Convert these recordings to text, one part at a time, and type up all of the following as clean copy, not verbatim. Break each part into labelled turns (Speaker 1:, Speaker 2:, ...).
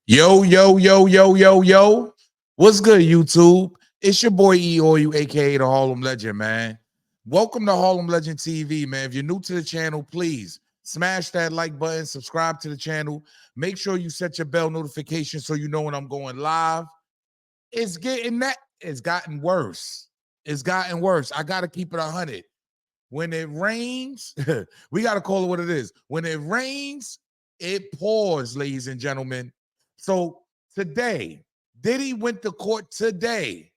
Speaker 1: Yo, yo, yo, yo, yo, yo. What's good, YouTube? It's your boy E or you, aka the Harlem Legend, man. Welcome to Harlem Legend TV, man. If you're new to the channel, please smash that like button, subscribe to the channel. Make sure you set your bell notification so you know when I'm going live. It's gotten worse. It's gotten worse. I gotta keep it 100. When it rains, we gotta call it what it is. When it rains, it pours, ladies and gentlemen. So today, Diddy went to court today.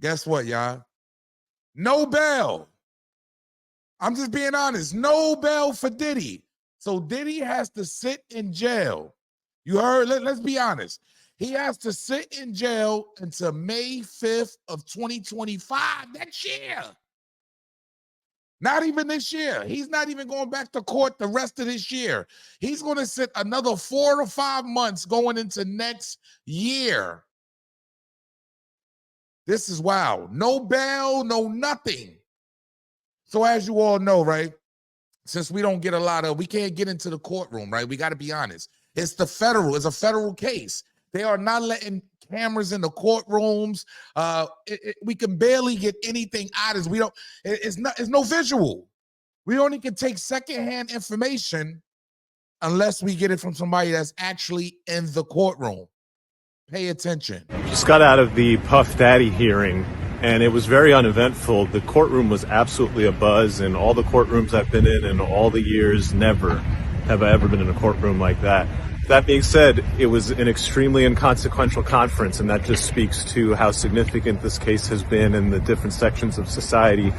Speaker 1: Guess what, y'all? No bail. I'm just being honest. No bail for Diddy. So Diddy has to sit in jail. You heard? Let's be honest. He has to sit in jail until May 5th of 2025, next year. Not even this year. He's not even going back to court the rest of this year. He's going to sit another 4 to 5 months going into next year. This is wild. No bail, no nothing. So as you all know, right, since we don't get we can't get into the courtroom, right? We got to be honest. It's a federal case. They are not letting cameras in the courtrooms. We can barely get anything out of it. It's no visual. We only can take secondhand information unless we get it from somebody that's actually in the courtroom. Pay attention.
Speaker 2: Just got out of the Puff Daddy hearing, and it was very uneventful. The courtroom was absolutely abuzz, and all the courtrooms I've been in all the years, never have I ever been in a courtroom like that. That being said, it was an extremely inconsequential conference, and that just speaks to how significant this case has been in the different sections of society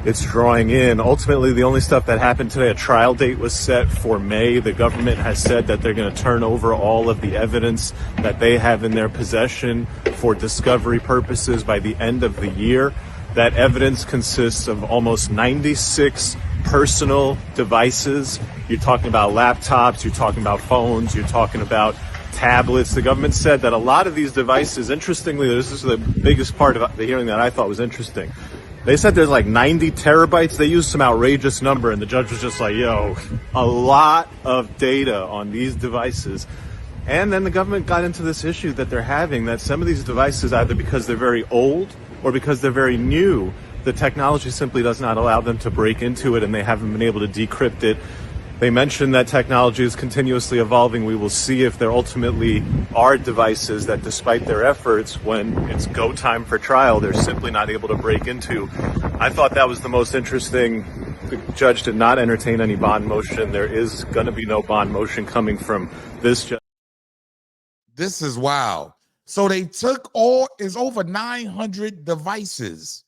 Speaker 2: it's drawing in. Ultimately, the only stuff that happened today, a trial date was set for May. The government has said that they're going to turn over all of the evidence that they have in their possession for discovery purposes by the end of the year. That evidence consists of almost 96 personal devices. You're talking about laptops, you're talking about phones, you're talking about tablets. The government said that a lot of these devices, interestingly, this is the biggest part of the hearing that I thought was interesting. They said there's like 90 terabytes. They used some outrageous number, and the judge was just like, yo, a lot of data on these devices. And then the government got into this issue that they're having, that some of these devices, either because they're very old or because they're very new, the technology simply does not allow them to break into it, and they haven't been able to decrypt it. They mentioned that technology is continuously evolving. We will see if there ultimately are devices that, despite their efforts, when it's go time for trial, they're simply not able to break into. I thought that was the most interesting. The judge did not entertain any bond motion. There is going to be no bond motion coming from this judge.
Speaker 1: This is wild. So they took over 900 devices.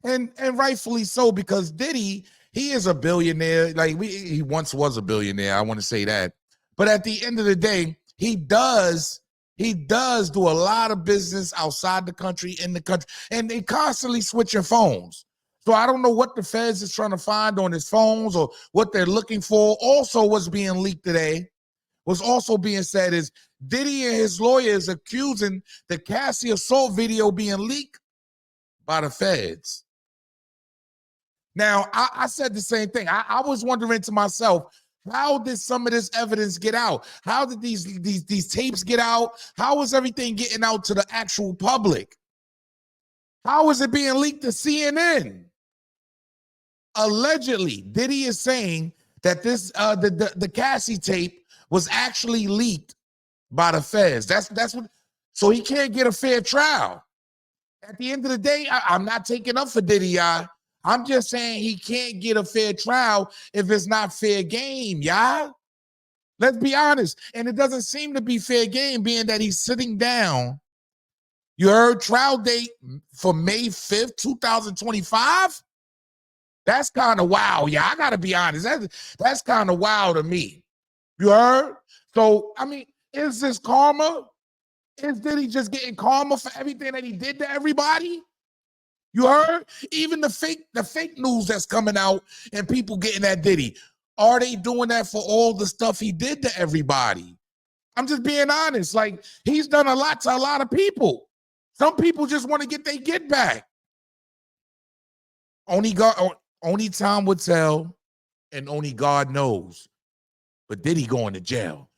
Speaker 1: And rightfully so, because Diddy, he is a billionaire. Like he once was a billionaire. I want to say that. But at the end of the day, he does do a lot of business outside the country, in the country, and they constantly switching phones. So I don't know what the feds is trying to find on his phones or what they're looking for. Also, what's being leaked today, what's also being said is Diddy and his lawyers accusing the Cassie assault video being leaked by the feds. Now, I said the same thing. I was wondering to myself, how did some of this evidence get out? How did these tapes get out? How is everything getting out to the actual public? How is it being leaked to CNN? Allegedly, Diddy is saying that this the Cassie tape was actually leaked by the feds. That's what. So he can't get a fair trial. At the end of the day, I'm not taking up for Diddy, I'm just saying he can't get a fair trial if it's not fair game, y'all. Let's be honest. And it doesn't seem to be fair game, being that he's sitting down. You heard trial date for May 5th, 2025? That's kind of wild, yeah. I got to be honest. That's kind of wild to me. You heard? So, I mean, is this karma? Is Diddy just getting karma for everything that he did to everybody? You heard? Even the fake news that's coming out and people getting at Diddy. Are they doing that for all the stuff he did to everybody? I'm just being honest. Like, he's done a lot to a lot of people. Some people just want to get their get back. Only time would tell, and only God knows. But Diddy going to jail.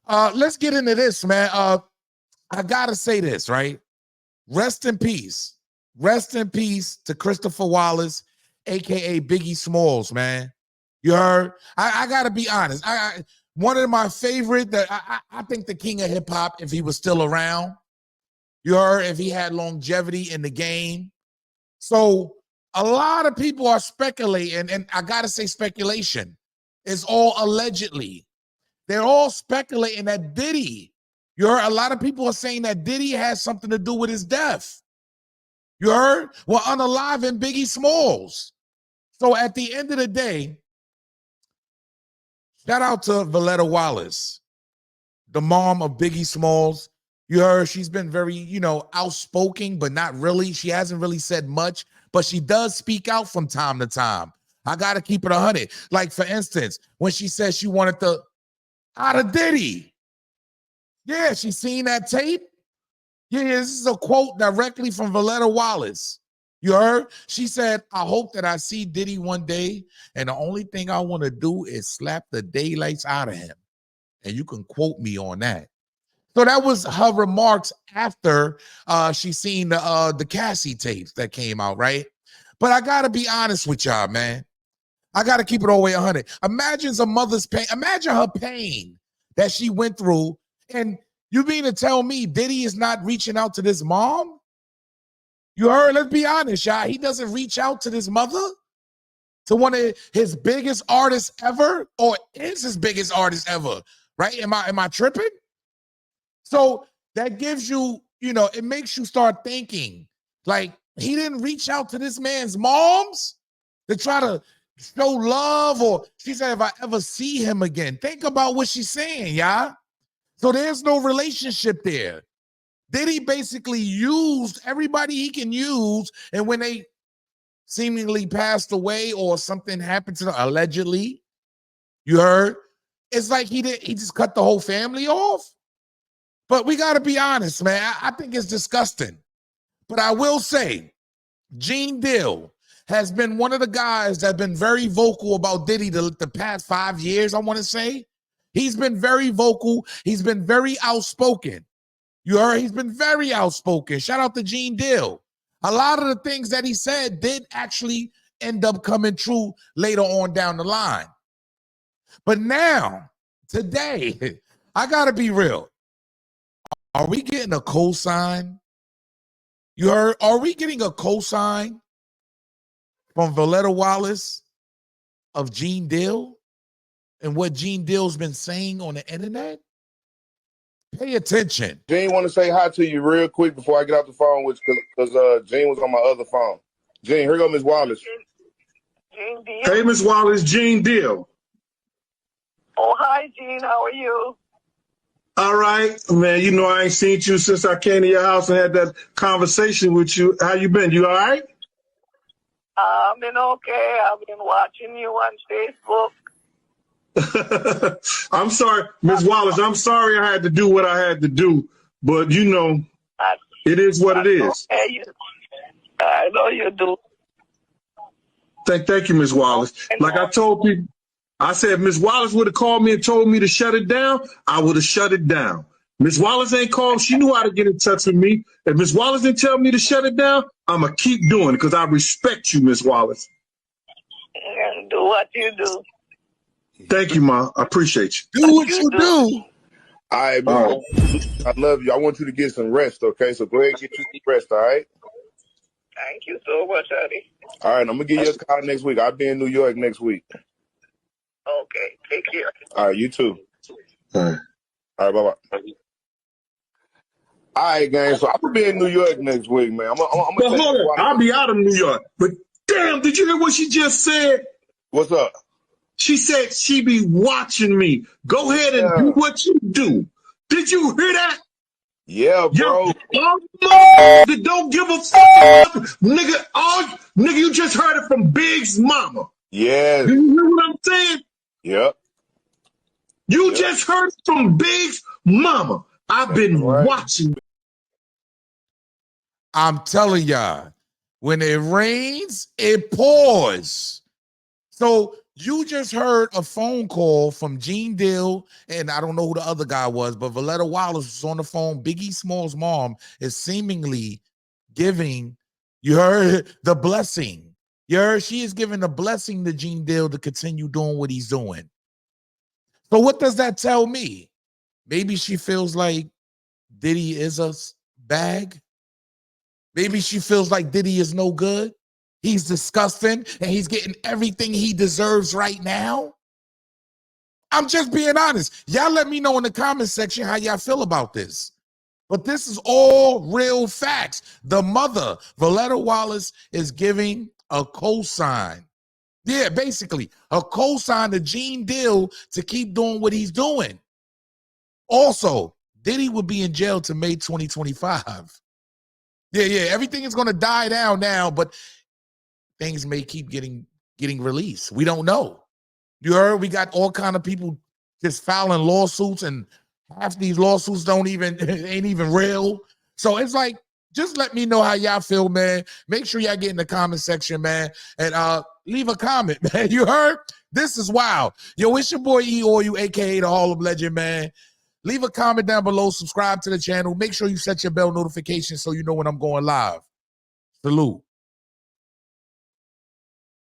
Speaker 1: Let's get into this, man. I gotta say this, right? Rest in peace. Rest in peace to Christopher Wallace, aka Biggie Smalls, man. You heard? I gotta be honest. One of my favorite that I think the king of hip hop, if he was still around. You heard? If he had longevity in the game. So a lot of people are speculating, and I gotta say speculation. It's all allegedly. They're all speculating that Diddy, you heard? A lot of people are saying that Diddy has something to do with his death. You heard? Well, unaliving Biggie Smalls. So at the end of the day, shout out to Voletta Wallace, the mom of Biggie Smalls. You heard? She's been very, outspoken, but not really. She hasn't really said much, but she does speak out from time to time. I got to keep it 100. Like, for instance, when she said she wanted to out of Diddy. Yeah, she seen that tape. Yeah, this is a quote directly from Voletta Wallace. You heard? She said, I hope that I see Diddy one day, and the only thing I want to do is slap the daylights out of him. And you can quote me on that. So that was her remarks after she seen the Cassie tapes that came out, right? But I got to be honest with y'all, man. I got to keep it all the way 100. Imagine a mother's pain. Imagine her pain that she went through. And you mean to tell me Diddy is not reaching out to this mom? You heard? Let's be honest, y'all. He doesn't reach out to this mother, to one of his biggest artists ever, or is his biggest artist ever, right? Am I tripping? So that gives you, it makes you start thinking, like, he didn't reach out to this man's moms to try to show love, or she said, if I ever see him again. Think about what she's saying, y'all. So there's no relationship there. Diddy basically used everybody he can use, and when they seemingly passed away or something happened to them, allegedly, you heard, it's like he just cut the whole family off. But we got to be honest, man. I think it's disgusting. But I will say, Gene Deal has been one of the guys that have been very vocal about Diddy the past 5 years, I want to say. He's been very vocal. He's been very outspoken. You heard? He's been very outspoken. Shout out to Gene Deal. A lot of the things that he said did actually end up coming true later on down the line. But now, today, I got to be real. Are we getting a cosign? You heard? Are we getting a cosign from Voletta Wallace of Gene Deal and what Gene Deal's been saying on the internet? Pay attention.
Speaker 3: Gene want to say hi to you real quick before I get off the phone with you, because Gene was on my other phone. Gene, here go Miss Wallace.
Speaker 4: Gene Deal.
Speaker 5: Hey, Miss Wallace, Gene Deal.
Speaker 4: Oh, hi, Gene. How are you?
Speaker 5: All right, man. I ain't seen you since I came to your house and had that conversation with you. How you been? You all right?
Speaker 4: I've been okay. I've been watching you on Facebook.
Speaker 5: I'm sorry, Miss Wallace. I'm sorry I had to do what I had to do, but it is what it is.
Speaker 4: I know you do.
Speaker 5: Thank you, Miss Wallace. Like I told people, I said, Miss Wallace would have called me and told me to shut it down, I would have shut it down. Miss Wallace ain't called. She knew how to get in touch with me. If Miss Wallace didn't tell me to shut it down, I'm going to keep doing it because I respect you, Miss Wallace.
Speaker 4: Do what you do.
Speaker 5: Thank you, Ma. I appreciate you.
Speaker 1: Do what you do.
Speaker 3: All right, man. I love you. I want you to get some rest, okay? So go ahead and get you some rest, all right?
Speaker 4: Thank you so much, honey.
Speaker 3: All right, I'm going to give you a call next week. I'll be in New York next week.
Speaker 4: Okay, take care.
Speaker 3: All right, you too.
Speaker 5: All right.
Speaker 3: All right, bye-bye. All right, gang. So I'm going to be in New York next week, man. I'm
Speaker 5: But hold on. I'll be out of New York. But damn, did you hear what she just said?
Speaker 3: What's up?
Speaker 5: She said she be watching me. Go ahead and do what you do. Did you hear that?
Speaker 3: Yeah, bro.
Speaker 5: That don't give a fuck, nigga. Nigga, you just heard it from Big's mama.
Speaker 3: Yes.
Speaker 5: You hear what I'm saying?
Speaker 3: Yep.
Speaker 5: You just heard it from Big's mama. I've been watching.
Speaker 1: I'm telling y'all, when it rains, it pours. So You just heard a phone call from Gene Deal, and I don't know who the other guy was, but Voletta Wallace was on the phone. Biggie Smalls' mom is seemingly giving, you heard, the blessing. You heard, she is giving the blessing to Gene Deal to continue doing what he's doing. So what does that tell me? Maybe she feels like Diddy is a bag. Maybe she feels like Diddy is no good. He's disgusting and he's getting everything he deserves right now. I'm just being honest. Y'all let me know in the comment section how y'all feel about this. But this is all real facts. The mother, Voletta Wallace, is giving a cosign. Yeah, basically, a cosign to Gene Deal to keep doing what he's doing. Also, Diddy will be in jail to May 2025. Yeah, everything is going to die down now, but things may keep getting released. We don't know. You heard, we got all kind of people just filing lawsuits, and half these lawsuits ain't even real. So it's like, just let me know how y'all feel, man. Make sure y'all get in the comment section, man, and leave a comment, man. You heard? This is wild. Yo, it's your boy E or you, aka the Harlem Legend, man. Leave a comment down below. Subscribe to the channel. Make sure you set your bell notification so you know when I'm going live. Salute.